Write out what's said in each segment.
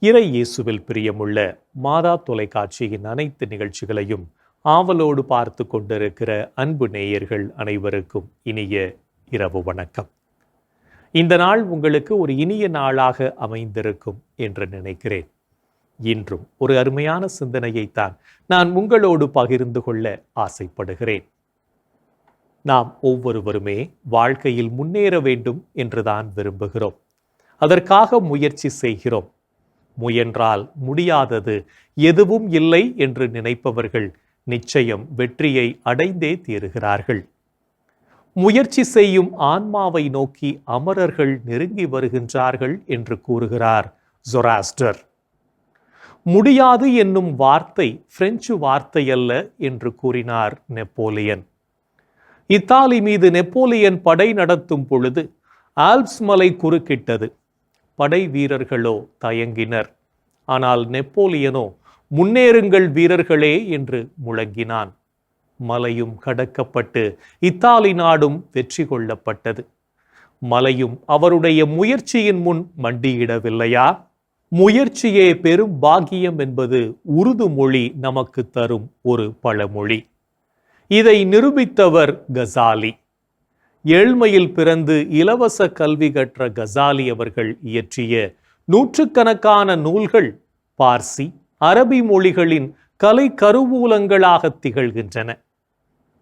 இறை இயேசுவில் பிரியமுள்ள மாதா தொலைக்காட்சியின் அனைத்து நிகழ்ச்சிகளையும் ஆவலோடு பார்த்து கொண்டிருக்கிற அன்பு நேயர்கள் அனைவருக்கும் இனிய இரவு வணக்கம். இந்த நாள் உங்களுக்கு ஒரு இனிய நாளாக அமைந்திருக்கும் என்று நினைக்கிறேன். இன்றும் ஒரு அருமையான சிந்தனையைத்தான் நான் உங்களோடு பகிர்ந்து கொள்ள ஆசைப்படுகிறேன். நாம் ஒவ்வொருவருமே வாழ்க்கையில் முன்னேற வேண்டும் என்றுதான் விரும்புகிறோம். அதற்காக முயற்சி செய்கிறோம். முயன்றால் முடியாதது எதுவும் இல்லை என்று நினைப்பவர்கள் நிச்சயம் வெற்றியை அடைந்தே தீருகிறார்கள். முயற்சி செய்யும் ஆன்மாவை நோக்கி அமரர்கள் நெருங்கி வருகின்றார்கள் என்று கூறுகிறார் ஜொராஸ்டர். முடியாது என்னும் வார்த்தை பிரெஞ்சு வார்த்தை அல்ல என்று கூறினார் நெப்போலியன். இத்தாலி மீது நெப்போலியன் படை நடத்தும் பொழுது ஆல்ப்ஸ் மலை குறுக்கிட்டது. படை வீரர்களோ தயங்கினர். ஆனால் நெப்போலியனோ முன்னேறுங்கள் வீரர்களே என்று முழங்கினான். மலையும் கடக்கப்பட்டு இத்தாலி நாடும் வெற்றி கொள்ளப்பட்டது. மலையும் அவருடைய முயற்சியின் முன் மண்டியிடவில்லையா? முயற்சியே பெரும் பாக்கியம் என்பது உருது மொழி நமக்கு தரும் ஒரு பழமொழி. இதை நிரூபித்தவர் கசாலி. ஏழ்மையில் பிறந்து இலவச கல்வி கற்ற கசாலி அவர்கள் இயற்றிய நூற்றுக்கணக்கான நூல்கள் பார்சி, அரபி மொழிகளின் கலை கருவூலங்களாக திகழ்கின்றன.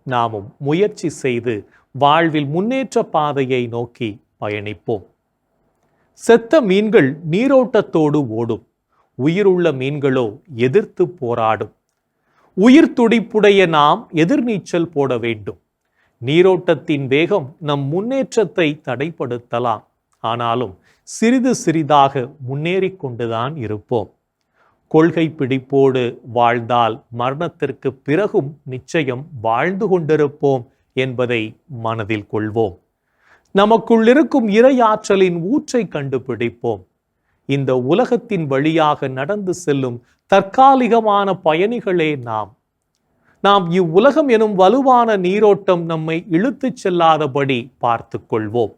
நாமும் முயற்சி செய்து வாழ்வில் முன்னேற்ற பாதையை நோக்கி பயணிப்போம். செத்த மீன்கள் நீரோட்டத்தோடு ஓடும். உயிருள்ள மீன்களோ எதிர்த்து போராடும். உயிர் துடிப்புடைய நாம் எதிர்நீச்சல் போட வேண்டும். நீரோட்டத்தின் வேகம் நம் முன்னேற்றத்தை தடைப்படுத்தலாம். ஆனாலும் சிறிது சிறிதாக முன்னேறி கொண்டுதான் இருப்போம். கொள்கை பிடிப்போடு வாழ்ந்தால் மரணத்திற்கு பிறகும் நிச்சயம் வாழ்ந்து கொண்டிருப்போம் என்பதை மனதில் கொள்வோம். நமக்குள் இருக்கும் இறையாற்றலின் ஊற்றை கண்டுபிடிப்போம். இந்த உலகத்தின் வழியாக நடந்து செல்லும் தற்காலிகமான பயணிகளே நாம் இவ்வுலகம் எனும் வலுவான நீரோட்டம் நம்மை இழுத்துச் செல்லாதபடி பார்த்து கொள்வோம்.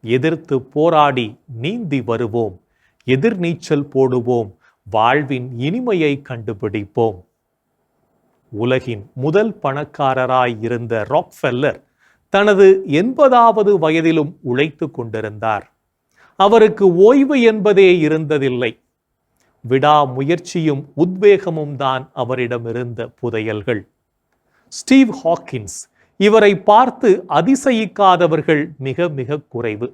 எதிர்த்து போராடி நீந்தி வருவோம். எதிர்நீச்சல் போடுவோம். வாழ்வின் இனிமையை கண்டுபிடிப்போம். உலகின் முதல் பணக்காரராய் இருந்த ராக்ஃபெல்லர் தனது 80வது வயதிலும் உழைத்து கொண்டிருந்தார். அவருக்கு ஓய்வு என்பதே இருந்ததில்லை. விடாமுயற்சியும் உத்வேகமும் தான் அவரிடமிருந்த புதையல்கள். ஸ்டீவ் ஹாக்கின்ஸ் இவரை பார்த்து அதிசயிக்காதவர்கள் மிக மிக குறைவு.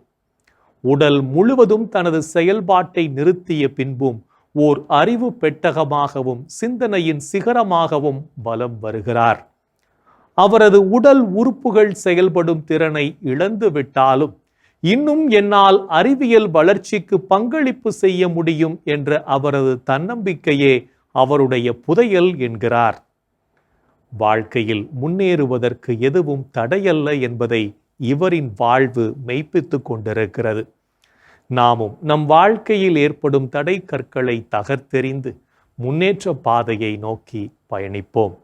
உடல் முழுவதும் தனது செயல்பாட்டை நிறுத்திய பின்பும் ஓர் அறிவு பெட்டகமாகவும் சிந்தனையின் சிகரமாகவும் வலம் வருகிறார். அவரது உடல் உறுப்புகள் செயல்படும் திறனை இழந்து விட்டாலும் இன்னும் என்னால் அறிவியல் வளர்ச்சிக்கு பங்களிப்பு செய்ய முடியும் என்ற அவரது தன்னம்பிக்கையே அவருடைய புதையல் என்கிறார். வாழ்க்கையில் முன்னேறுவதற்கு எதுவும் தடையல்ல என்பதை இவரின் வாழ்வு மெய்ப்பித்து கொண்டிருக்கிறது. நாமும் நம் வாழ்க்கையில் ஏற்படும் தடை கற்களை தகர்த்தெறிந்து முன்னேற்ற பாதையை நோக்கி பயணிப்போம்.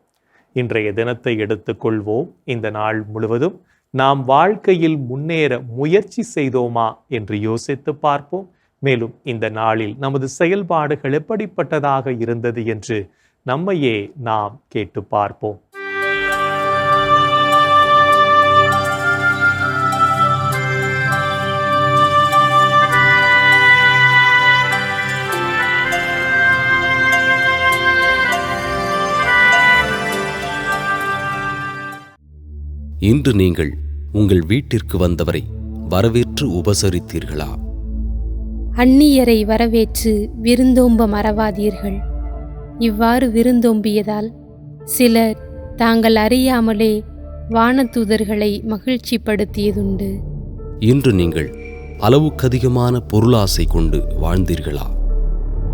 இன்றைய தினத்தை எடுத்துக்கொள்வோம். இந்த நாள் முழுவதும் நாம் வாழ்க்கையில் முன்னேற முயற்சி செய்தோமா என்று யோசித்து பார்ப்போம். மேலும் இந்த நாளில் நமது செயல்பாடுகள் எப்படிப்பட்டதாக இருந்தது என்று நம்மையே நாம் கேட்டு பார்ப்போம். இன்று நீங்கள் உங்கள் வீட்டிற்கு வந்தவரை வரவேற்று உபசரித்தீர்களா? அந்நியரை வரவேற்று விருந்தோம்ப மறவாதீர்கள். இவ்வாறு விருந்தோம்பியதால் சிலர் தாங்கள் அறியாமலே வானதூதர்களை மகிழ்ச்சிப்படுத்தியதுண்டு. இன்று நீங்கள் அளவுக்கதிகமான பொருளாசை கொண்டு வாழ்ந்தீர்களா?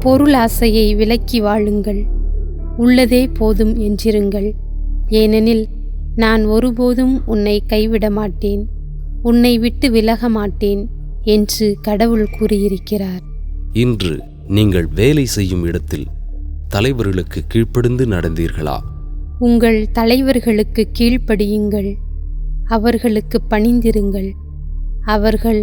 பொருளாசையை விலக்கி வாழுங்கள். உள்ளதே போதும் என்றிருங்கள். ஏனெனில் நான் ஒருபோதும் உன்னை கைவிட மாட்டேன், உன்னை விட்டு விலக மாட்டேன் என்று கடவுள் கூறியிருக்கிறார். இன்று நீங்கள் வேலை செய்யும் இடத்தில் தலைவர்களுக்கு கீழ்ப்படிந்து நடந்தீர்களா? உங்கள் தலைவர்களுக்கு கீழ்ப்படியுங்கள். அவர்களுக்கு பணிந்திருங்கள். அவர்கள்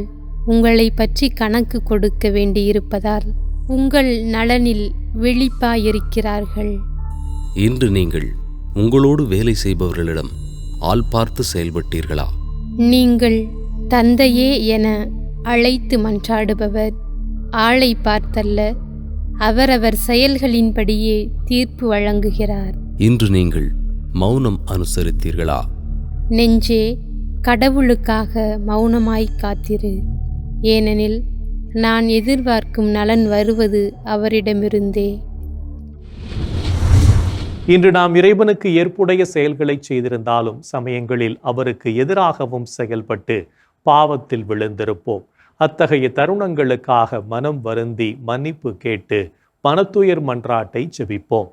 உங்களை பற்றி கணக்கு கொடுக்க வேண்டியிருப்பதால் உங்கள் நலனில் விழிப்பாயிருக்கிறார்கள். இன்று நீங்கள் உங்களோடு வேலை செய்பவர்களிடம் ஆள் பார்த்து செயல்பட்டீர்களா? நீங்கள் தந்தையே என அழைத்து மன்றாடுபவர் ஆளை பார்த்தல்ல, அவரவர் செயல்களின்படியே தீர்ப்பு வழங்குகிறார். இன்று நீங்கள் மௌனம் அனுசரித்தீர்களா? நெஞ்சே, கடவுளுக்காக மௌனமாய் காத்திரு. ஏனெனில் நான் எதிர்பார்க்கும் நலன் வருவது அவரிடமிருந்தே. இன்று நாம் இறைவனுக்கு ஏற்புடைய செயல்களை செய்திருந்தாலும் சமயங்களில் அவருக்கு எதிராகவும் செயல்பட்டு பாவத்தில் விழுந்திருப்போம். அத்தகைய தருணங்களுக்காக மனம் வருந்தி மன்னிப்பு கேட்டு மனத்துயர் மன்றாட்டை ஜெபிப்போம்.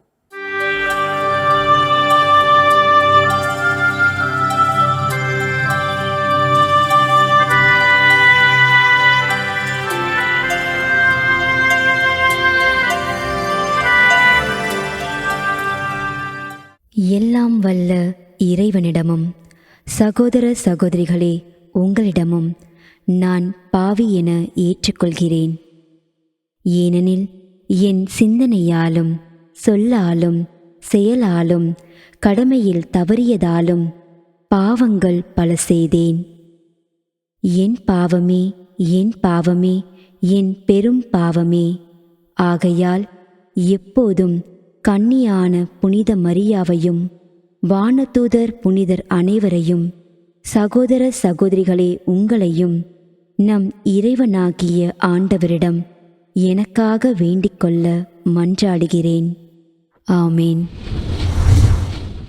எல்லாம் வல்ல இறைவனிடமும் சகோதர சகோதரிகளே உங்களிடமும் நான் பாவி என ஏற்றுக்கொள்கிறேன். ஏனெனில் என் சிந்தனையாலும் சொல்லாலும் செயலாலும் கடமையில் தவறியதாலும் பாவங்கள் பல செய்தேன். என் பாவமே, என் பாவமே, என் பெரும் பாவமே. ஆகையால் எப்போதும் கன்னியான புனித மரியாவையும் வானதூதர் புனிதர் அனைவரையும் சகோதர சகோதரிகளே உங்களையும் நம் இறைவனாகிய ஆண்டவரிடம் எனக்காக வேண்டிக்கொள்ள மன்றாடுகிறேன். ஆமேன்.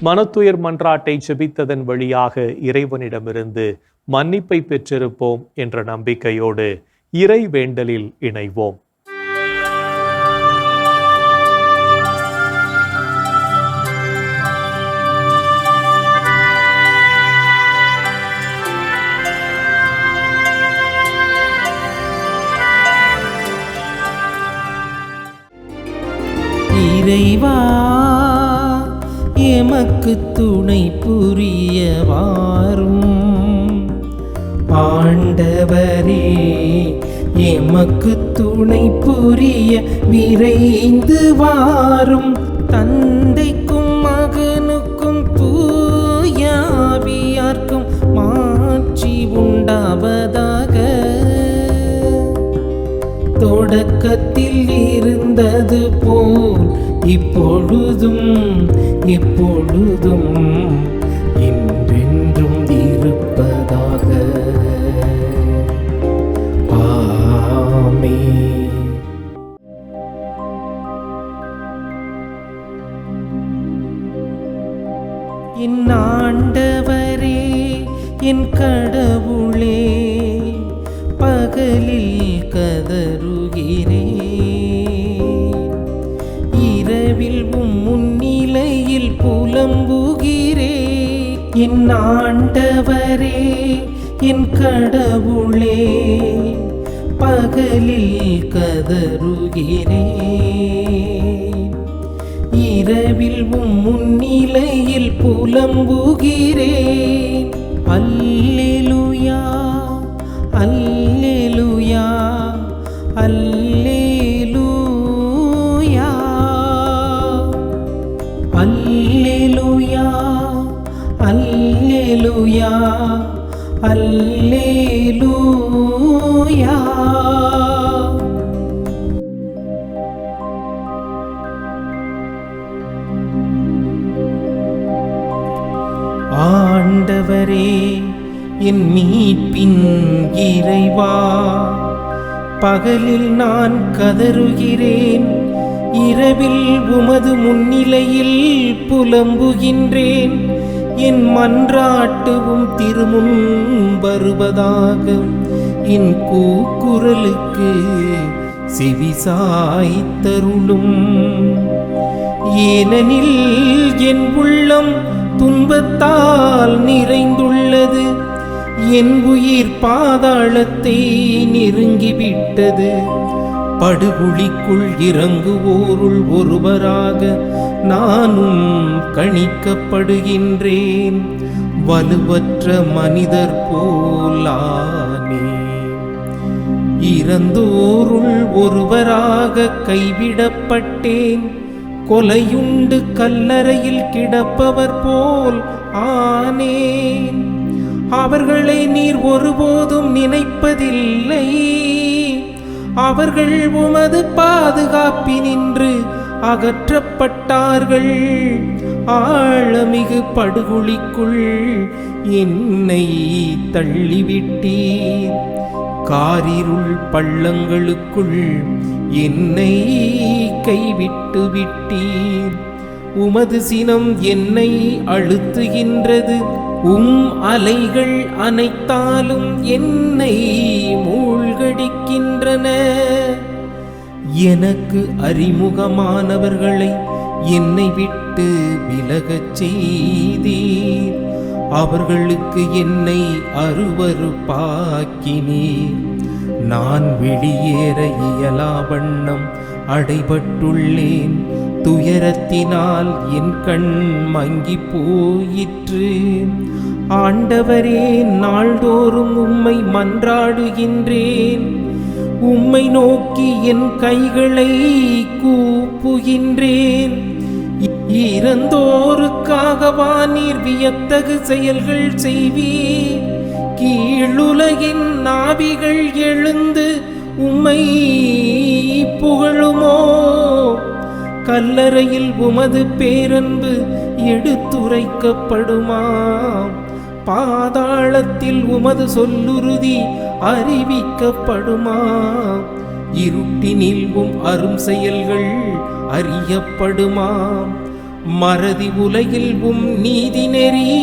மனத்துயர் மன்றாட்டை ஜெபித்ததன் வழியாக இறைவனிடமிருந்து மன்னிப்பை பெற்றிருப்போம் என்ற நம்பிக்கையோடு இறை வேண்டலில் இணைவோம். இறைவா, எமக்கு துணை புரிய வாரும். ஆண்டவரே, எமக்கு துணை புரிய விரைந்து வாரும். தந்தைக்கும் மகனுக்கும் தூய ஆவியார்க்கும் மாட்சி உண்டாவதாக. தொடக்கத்தில் இருந்தது போல் இப்பொழுதும் எப்பொழுதும் என்றென்றும் இருப்பதாக. ஆமென். என் ஆண்டவரே, என் கடவுளே, பகலில் கதறுகிறேன், இரவில் முன்னிலையில் புலம்புகிறேன். என் ஆண்டவரே, என் கடவுளே, பகலில் கதறுகிறேன், இரவில் முன்னிலையில் புலம்புகிறேன். அல்லேலூயா, அல்லேலூயா, அல்லேலூயா, அல்லேலூயா, அல்லேலூயா, அல்லேலூயா. ஆண்டவரே, என் மீட்பின் இறைவா, பகலில் நான் கதறுகிறேன், இரவில் உமது முன்னிலையில் புலம்புகின்றேன். என் மன்றாட்டுவும் திருமுன் வருவதாக. என் கூக்குரலுக்கு செவிசாய்த்தருளும். ஏனெனில் என் உள்ளம் துன்பத்தால் நிறைந்துள்ளது, என் உயிர் பாதாளத்தை நெருங்கிவிட்டது. படுகுழிக்குள் இறங்குவோருள் ஒருவராக நானும் கணிக்கப்படுகின்றேன். வலுவற்ற மனிதர் போலானே. இறந்தோருள் ஒருவராக கைவிடப்பட்டேன். கொலையுண்டு கல்லறையில் கிடப்பவர் போல் ஆனேன். அவர்களை நீர் ஒருபோதும் நினைப்பதில்லை. அவர்கள் உமது பாதுகாப்பினின்று அகற்றப்பட்டார்கள். ஆழமிகு படுகுழிக்குள் என்னை தள்ளிவிட்டீர். காரிருள் பள்ளங்களுக்குள் என்னை கைவிட்டு விட்டீர். உமது சினம் என்னை அழுத்துகின்றது. அலைகள் அனைத்தாலும் என்னை மூழ்கடிக்கின்றன. எனக்கு அறிமுகமானவர்களை என்னை விட்டு விலகச் செய்தீர். அவர்களுக்கு என்னை அருவருப்பாக்கினீர். நான் வெளியேற இயலா வண்ணம் அடைபட்டுள்ளேன். துயரத்தினால் என் கண் மங்கி போயிற்று. ஆண்டவரே, நாள்தோறும் உம்மை மன்றாடுகின்றேன். உம்மை நோக்கி என் கைகளை கூப்புகின்றேன். இறந்தோருக்காகவா நீர் வியத்தகு செயல்கள் செய்வீர்? கீழுலகின் நாவிகள் எழுந்து உம்மை புகழுமோ? கல்லறையில் உமது பேரன்பு எடுத்துரைக்கப்படுமா? பாதாளத்தில் உமது சொல்லுறுதி அறிவிக்கப்படுமா? இருட்டினில் அரும் செயல்கள் அறியப்படுமா? மறதி உலகில் நீதி நெறி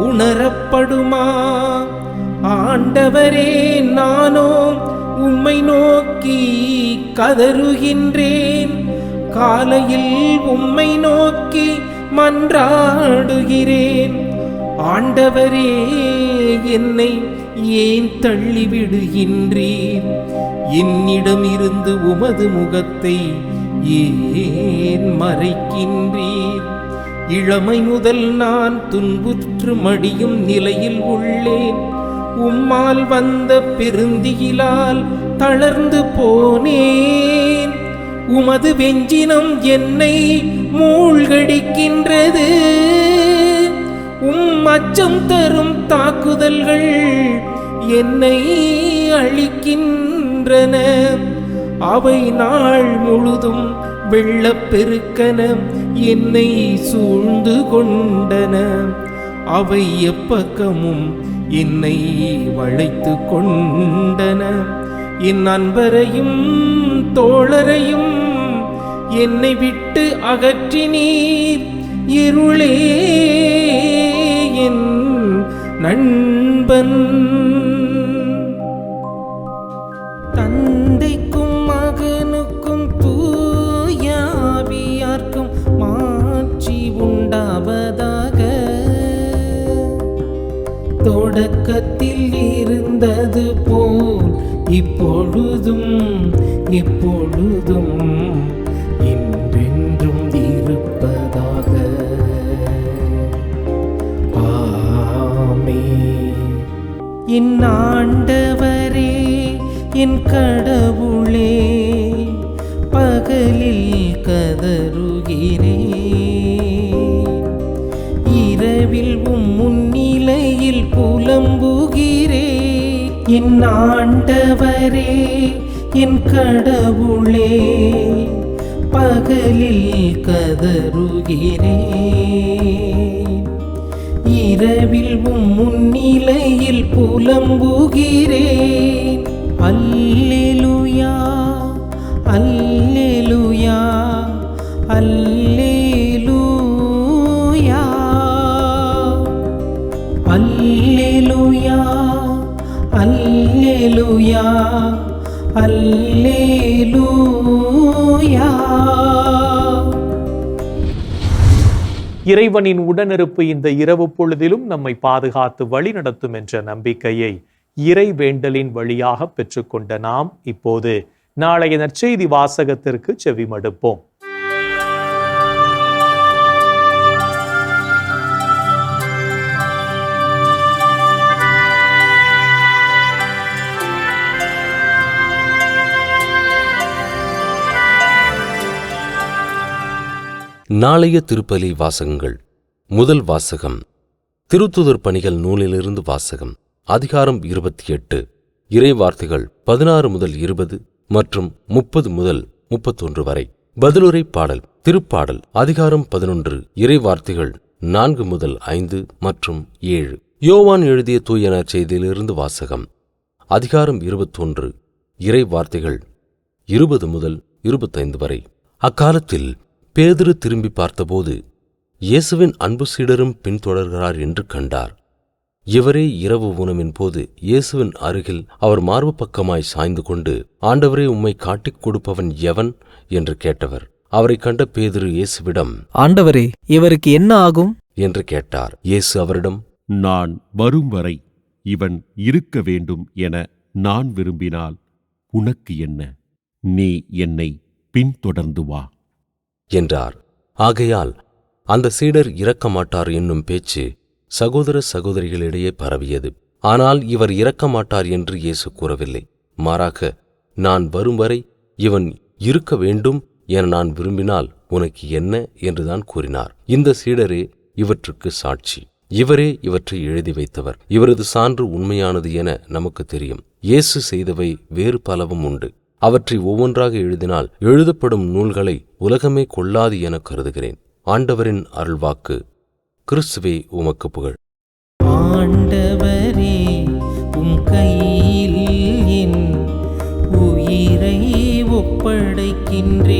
உணரப்படுமா? ஆண்டவரே, நானோ உம்மை நோக்கி கதறுகின்றேன். காலையில் உம்மை நோக்கி மன்றாடுகிறேன். ஆண்டவரே, என்னை ஏன் தள்ளிவிடுகின்றீர்? என்னிடமிருந்து உமது முகத்தை ஏன் மறைக்கின்றீர்? இளமை முதல் நான் துன்புற்று மடியும் நிலையில் உள்ளேன். உம்மால் வந்த பெருந்தியிலால் தளர்ந்து போனேன். உமது வெஞ்சினம் என்னை மூழ்கடிக்கின்றது. அச்சம் தரும் தாக்குதல்கள் என்னை அழிக்கின்றன. அவை நாள் முழுதும் வெள்ளப்பெருக்கன என்னை சூழ்ந்து கொண்டன. அவை எப்பக்கமும் என்னை வளைத்து கொண்டன. என் நண்பரையும் தோழரையும் என்னை விட்டு அகற்றினீர். இருளே என் நண்பன். தந்தைக்கும் மகனுக்கும் தூய ஆவியார்க்கும் மாட்சி உண்டாவதாக. தொடக்கத்தில் இருந்தது போல் இப்பொழுதும் எப்பொழுதும் என்றென்றும் இருப்பதாக. ஆமென். என் ஆண்டவரே, என் கடவுளே, பகலில் கதறுகிறேன். இரவில் முன்னிலையில் புலம்புகிறேன். என் ஆண்டவரே, என் கடவுளே, பகலில் கதறுகிறேன். இரவில் முன்னிலையில் புலம்புகிறேன். அல்லேலூயா, அல்லேலூயா, அல்லேலூயா, அல்லேலூயா, அல்லேலூயா, அல்லேலூயா. இறைவனின் உடனிருப்பு இந்த இரவு பொழுதிலும் நம்மை பாதுகாத்து வழி நடத்தும் என்ற நம்பிக்கையை இறை வேண்டலின் வழியாக பெற்றுக்கொண்ட நாம் இப்போது நாளைய நற்செய்தி வாசகத்திற்கு செவிமடுப்போம். நாளைய திருப்பலி வாசகங்கள். முதல் வாசகம் திருத்துதர் பணிகள் நூலிலிருந்து வாசகம். அதிகாரம் 28. இறை வார்த்தைகள் 16 முதல் 20 மற்றும் 30 முதல் 31 வரை. பதிலுரை பாடல். திருப்பாடல் அதிகாரம் 11. இறை வார்த்தைகள் 4 முதல் 5 மற்றும் 7. யோவான் எழுதிய தூய நற்செய்தியிலிருந்து வாசகம். அதிகாரம் 21. இறை வார்த்தைகள் 20 முதல் 25 வரை. அக்காலத்தில் பேதுரு திரும்பி பார்த்தபோது இயேசுவின் அன்பு சீடரும் பின்தொடர்கிறார் என்று கண்டார். இவரே இரவு உணவின் போது இயேசுவின் அருகில் அவர் மார்பு பக்கமாய் சாய்ந்து கொண்டு, ஆண்டவரே, உம்மை காட்டிக் கொடுப்பவன் எவன் என்று கேட்டவர். அவரை கண்ட பேதுரு இயேசுவிடம், ஆண்டவரே, இவருக்கு என்ன ஆகும் என்று கேட்டார். இயேசு அவரிடம், நான் வரும் வரை இவன் இருக்க வேண்டும் என நான் விரும்பினால் உனக்கு என்ன? நீ என்னை பின்தொடர்ந்து வா என்றார். ஆகையால் அந்த சீடர் இறக்க மாட்டார் என்னும் பேச்சு சகோதர சகோதரிகளிடையே பரவியது. ஆனால் இவர் இறக்க மாட்டார் என்று இயேசு கூறவில்லை. மாறாக, நான் வரும் வரை இவன் இருக்க வேண்டும் என நான் விரும்பினால் உனக்கு என்ன என்றுதான் கூறினார். இந்த சீடரே இவற்றுக்கு சாட்சி. இவரே இவற்றை எழுதி வைத்தவர். இவரது சான்று உண்மையானது என நமக்கு தெரியும். இயேசு செய்தவை வேறு பலவும் உண்டு. அவற்றை ஒவ்வொன்றாக எழுதினால் எழுதப்படும் நூல்களை உலகமே கொள்ளாது என கருதுகிறேன். ஆண்டவரின் அருள்வாக்கு. கிறிஸ்துவே உமக்கு புகழ். ஆண்டவரே, உம் கையில் என் உயிரை ஒப்படைக்கின்றேன்.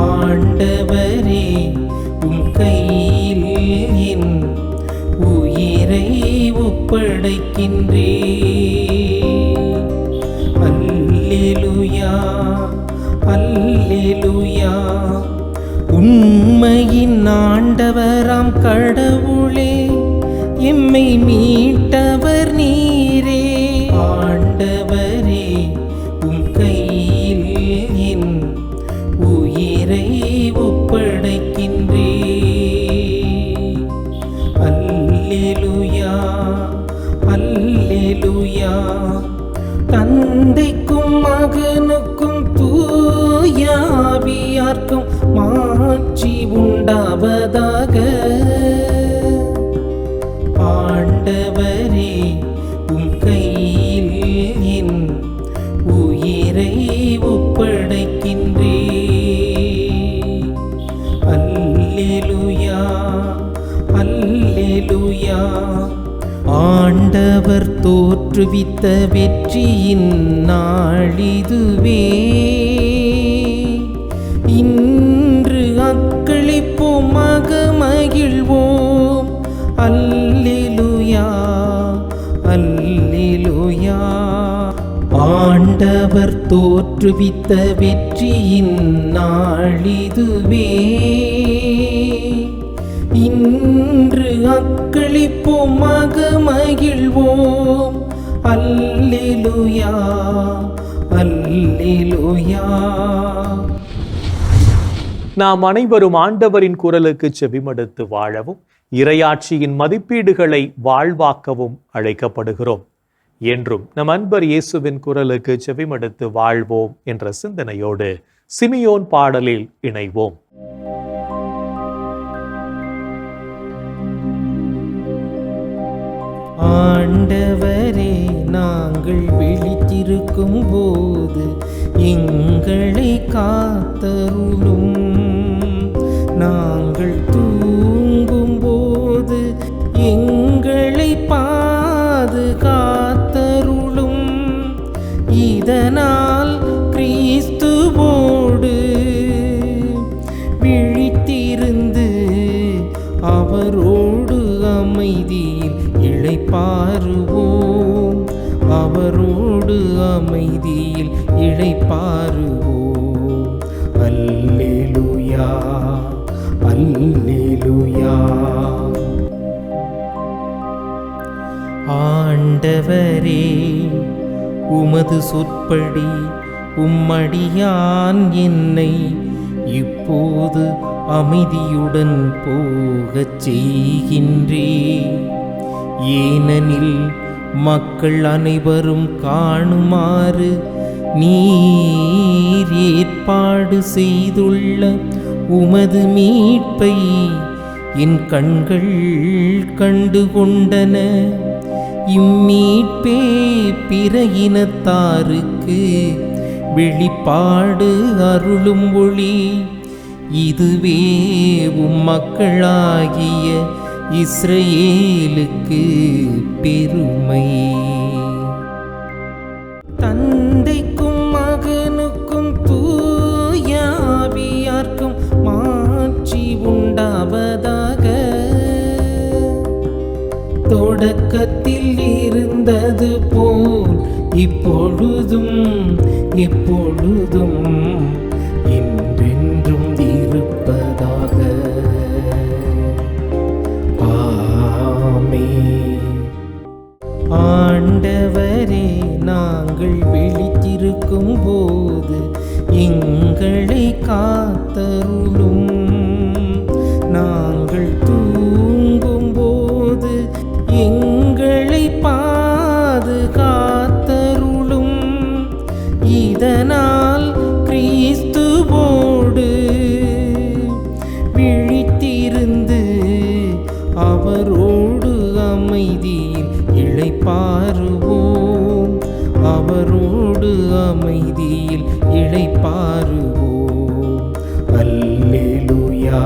ஆண்டவரே, உம் கையில் என் உயிரை ஒப்படைக்கின்றேன். அல்லேலூயா, அல்லேலூயா. உண்மையின் ஆண்டவராம் கடவுளே, எம்மை மீட்டவர் நீரே. ஆண்டவரே, உம் கையில் என் உயிரை ஒப்படைக்கின்றேன். அல்லேலூயா, அல்லேலூயா. தந்தைக்கும் மகனுக்கும் தூய ஆவியார்க்கும் மாட்சி உண்டாவதாக. ஆண்டவரே, உம் கையில் என் உயிரை ஒப்படைக்கின்றேன். அல்லேலூயா, அல்லேலூயா. ஆண்டவர் தோற்றுவித்த வெற்றியின் நாளிதுவே. இன்று அக்களிப்போம், மகிழ்வோம். அல்லேலூயா, அல்லேலூயா. ஆண்டவர் தோற்றுவித்த வெற்றியின் நாளிதுவே. இன்று அக்களிப்போம், மகிழ்வோம். அல்லேலூயா, அல்லேலூயா. நாம் அனைவரும் ஆண்டவரின் குரலுக்கு செவிமடுத்து வாழவும், இறையாட்சியின் மதிப்பீடுகளை வாழ்வாக்கவும் அழைக்கப்படுகிறோம். என்றும் நம் அன்பர் இயேசுவின் குரலுக்கு செவிமடுத்து வாழ்வோம் என்ற சிந்தனையோடு சிமியோன் பாடலில் இணைவோம். ஆண்டவரே, நாங்கள் விழித்திருக்கும் போது எங்களை காத்தருளும். நாங்கள் தூங்கும் போது எங்களை பாதுகாத்தருளும். இதனால் கிறிஸ்துவோடு விழித்திருந்து அவரோடு அமைதியில் இளைப்பாறுவோம். அவரோடு அமைதியில் இளைப்பாறுவோம். அல்லேலூயா, அல்லேலூயா. ஆண்டவரே, உமது சொற்படி உம்மடியான் என்னை இப்போது அமைதியுடன் போகச் செய்கின்றே. ஏனெனில் மக்கள் அனைவரும் காணுமாறு நீர் ஏற்பாடு செய்துள்ள உமது மீட்பை என் கண்கள் கண்டு கொண்டன. இம்மீட்பே பிற இனத்தாருக்கு வெளிப்பாடு அருளும் ஒளி. இதுவே மக்களாகிய இஸ்ரவேலுக்கு பெருமை. தந்தைக்கும் மகனுக்கும் தூய ஆவியார்க்கும் மாட்சி உண்டாவதாக. தொடக்கத்தில் இருந்தது போல் இப்பொழுதும் எப்பொழுதும் என்றென்றும் இருப்பதாக. ஆமென். ஆண்டவரே, நாங்கள் விழித்திருக்கும் போது எங்களை காத்தருளும். நாங்கள் தூங்கும் போது எங்களை பாதுகாத்தருளும். இதனால் கிறிஸ்துவோடு விழித்திருந்து அவரோடு அமைதியில் இளைப்பாறுவோம். அவரோடு அமைதியில் இளைப்பாறுவோம். அல்லேலூயா,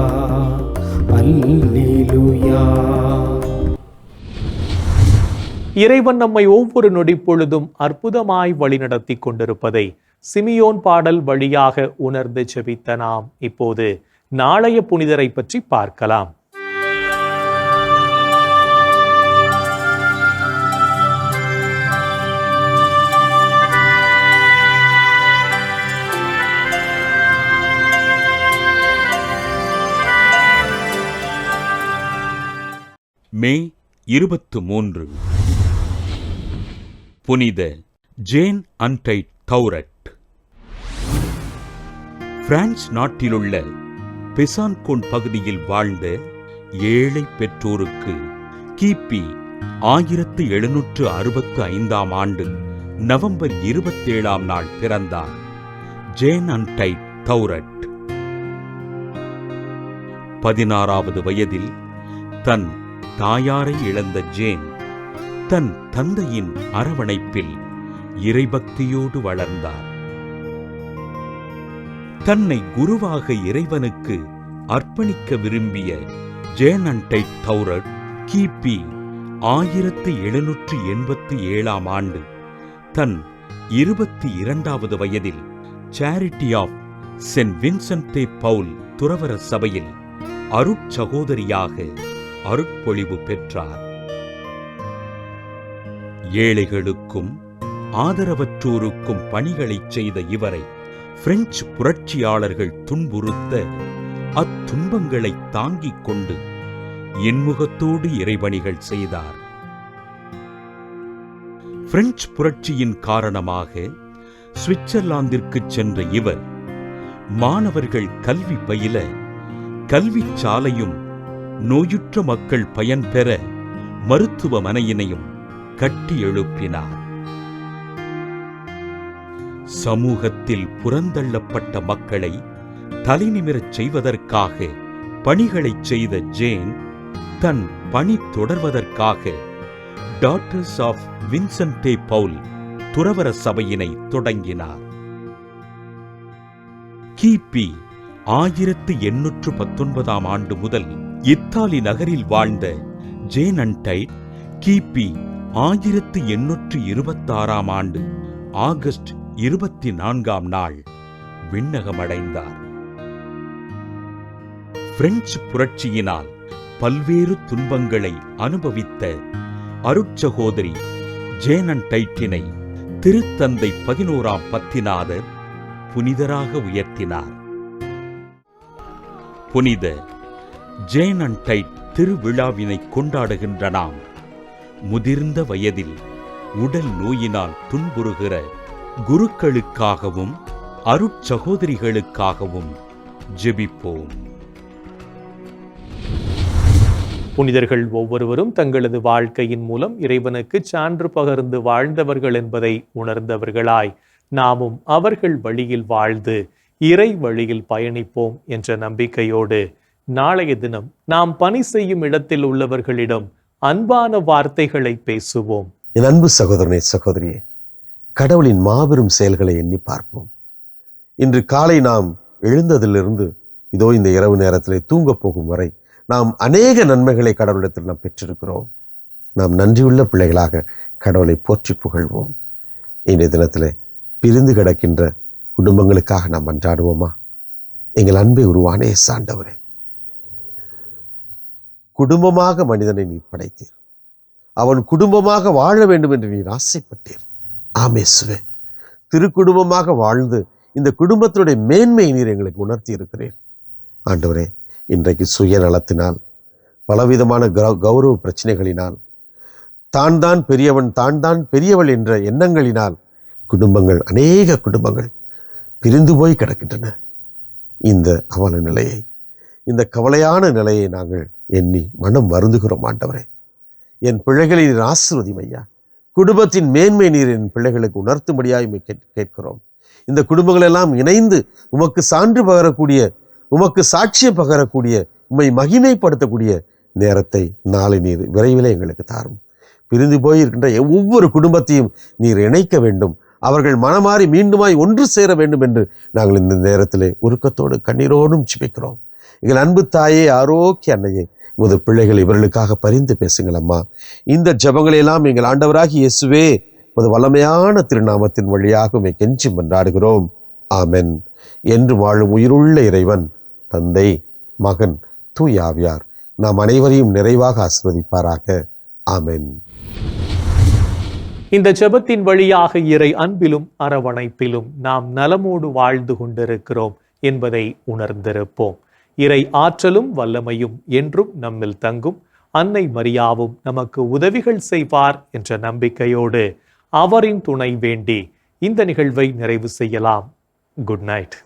அல்லேலூயா. இறைவன் நம்மை ஒவ்வொரு நொடி பொழுதும் அற்புதமாய் வழிநடத்தி கொண்டிருப்பதை சிமியோன் பாடல் வழியாக உணர்ந்து ஜெபித்த நாம் இப்போது நாளைய புனிதரை பற்றி பார்க்கலாம். மே 23 புனித ஜேன் அன்டைட் தௌரட். பிரான்ஸ் நாட்டிலுள்ள பெசான்கோன் பகுதியில் வாழ்ந்த ஏழை பெற்றோருக்கு கிபி 1765 ஆண்டு நவம்பர் 27 நாள் பிறந்தார் ஜேன் அன்டைட் தௌரட். 16வது வயதில் தன் தாயாரை இழந்த ஜேன் தன் தந்தையின் அரவணைப்பில் இறைபக்தியோடு வளர்ந்தார். தன்னை குருவாக இறைவனுக்கு அர்ப்பணிக்க விரும்பிய ஜேன் அன்டைட் தௌரட் கிபி 1787 ஆண்டு தன் 22வது வயதில் சேரிட்டி ஆஃப் சென்ட் வின்சென்ட் தே பவுல் துறவற சபையில் அருட்சகோதரியாக அருட்பொழிவு பெற்றார். ஏழைகளுக்கும் ஆதரவற்றோருக்கும் பணிகளைச் செய்த இவரை பிரெஞ்சு புரட்சியாளர்கள் துன்புறுத்த அத்துன்பங்களை தாங்கிக் கொண்டு இன்முகத்தோடு இறைபணிகள் செய்தார். பிரெஞ்சு புரட்சியின் காரணமாக சுவிட்சர்லாந்திற்கு சென்ற இவர் மாணவர்கள் கல்வி பயில கல்விச் சாலையும் நோயுற்ற மக்கள் பயன்பெற மருத்துவமனையினையும் கட்டி எழுப்பினார். சமூகத்தில் புறந்தள்ளப்பட்ட மக்களை தலைநிமிரச் செய்வதற்காக பணிகளைச் செய்த ஜேன் தன் பணி தொடர்வதற்காக டாட்டர்ஸ் ஆஃப் வின்சென்ட் தே பவுல் துறவற சபையினை தொடங்கினார். கிபி 1819 ஆண்டு முதல் இத்தாலி நகரில் வாழ்ந்த ஜேன் அன்டைட் கிபி 1826 ஆண்டு ஆகஸ்ட் 24 நாள் விண்ணகமடைந்தார். பிரெஞ்சு புரட்சியினால் பல்வேறு துன்பங்களை அனுபவித்த அருட்சகோதரி ஜேன் அன்டைட்டினை திருத்தந்தை 11ஆம் பத்திநாதர் புனிதராக உயர்த்தினார். புனித ஜேன் அன்டைட் திருவிழாவினை கொண்டாடுகின்ற நாம் முதிர்ந்த வயதில் உடல் நோயினால் துன்புறுகிற குருக்களுக்காகவும் அருட்சகோதரிகளுக்காகவும் ஜெபிப்போம். புனிதர்கள் ஒவ்வொருவரும் தங்களது வாழ்க்கையின் மூலம் இறைவனுக்கு சான்று பகர்ந்து வாழ்ந்தவர்கள் என்பதை உணர்ந்தவர்களாய் நாமும் அவர்கள் வழியில் வாழ்ந்து இறை வழியில் பயணிப்போம் என்ற நம்பிக்கையோடு நாளைய தினம் நாம் பணி செய்யும் இடத்தில் உள்ளவர்களிடம் அன்பான வார்த்தைகளை பேசுவோம். என் அன்பு சகோதரனே, சகோதரியே, கடவுளின் மாபெரும் செயல்களை எண்ணி பார்ப்போம். இன்று காலை நாம் எழுந்ததிலிருந்து இதோ இந்த இரவு நேரத்திலே தூங்கப் போகும் வரை நாம் அநேக நன்மைகளை கடவுளிடத்தில் நாம் பெற்றிருக்கிறோம். நாம் நன்றியுள்ள பிள்ளைகளாக கடவுளை போற்றி புகழ்வோம். இன்றைய தினத்திலே பிரிந்து கிடக்கின்ற குடும்பங்களுக்காக நாம் மன்றாடுவோமா? எங்கள் அன்பை உருவானே ஆண்டவரே, குடும்பமாக மனிதனை நீர் படைத்தீர். அவன் குடும்பமாக வாழ வேண்டும் என்று நீர் ஆசைப்பட்டீர். ஆமேசுவே, திருக்குடும்பமாக வாழ்ந்து இந்த குடும்பத்தினுடைய மேன்மையை நீர் எங்களுக்கு உணர்த்தி இருக்கிறீர். ஆண்டவரே, இன்றைக்கு சுயநலத்தினால், பலவிதமான கௌரவ பிரச்சனைகளினால், தான் பெரியவன் தான் பெரியவள் என்ற எண்ணங்களினால் குடும்பங்கள், அநேக குடும்பங்கள் பிரிந்து போய் கிடக்கின்றன. இந்த அவல நிலையை, இந்த கவலையான நிலையை நாங்கள் எண்ணி மனம் வருந்துகிறோம். ஆண்டவரே, என் பிள்ளைகளை நீர் ஆசீர்வதியும் ஐயா. குடும்பத்தின் மேன்மை நீர் என் பிள்ளைகளுக்கு உணர்த்தும்படியாய் கேட்கிறோம். இந்த குடும்பங்கள் எல்லாம் இணைந்து உமக்கு சான்று பகரக்கூடிய, உமக்கு சாட்சியம் பகரக்கூடிய, உம்மை மகிமைப்படுத்தக்கூடிய நேரத்தை நாளை நீர் விரைவில் எங்களுக்கு தாரும். பிரிந்து போயிருக்கின்ற ஒவ்வொரு குடும்பத்தையும் நீர் இணைக்க வேண்டும். அவர்கள் மனமாறி மீண்டுமாய் ஒன்று சேர வேண்டும் என்று நாங்கள் இந்த நேரத்திலே உருக்கத்தோடு கண்ணீரோடும் ஜெபிக்கிறோம். எங்கள் அன்பு தாயே, ஆரோக்கிய அன்னையே, உமது பிள்ளைகள் இவர்களுக்காக பரிந்து பேசுங்கள் அம்மா. இந்த ஜெபங்களை எல்லாம் எங்கள் ஆண்டவராகி இயேசுவே உமது வல்லமையான திருநாமத்தின் வழியாக உம்மை கெஞ்சி மன்றாடுகிறோம். ஆமென். என்று வாழும் உயிருள்ள இறைவன் தந்தை, மகன், தூய ஆவியார் நாம் அனைவரையும் நிறைவாக ஆசீர்வதிப்பாராக. ஆமென். இந்த ஜெபத்தின் வழியாக இறை அன்பிலும் அரவணைப்பிலும் நாம் நலமோடு வாழ்ந்து கொண்டிருக்கிறோம் என்பதை உணர்ந்திருப்போம். இறை ஆற்றலும் வல்லமையும் என்றும் நம்மில் தங்கும். அன்னை மரியாவும் நமக்கு உதவிகள் செய்வார் என்ற நம்பிக்கையோடு அவரின் துணை வேண்டி இந்த நிகழ்வை நிறைவு செய்யலாம். Good night.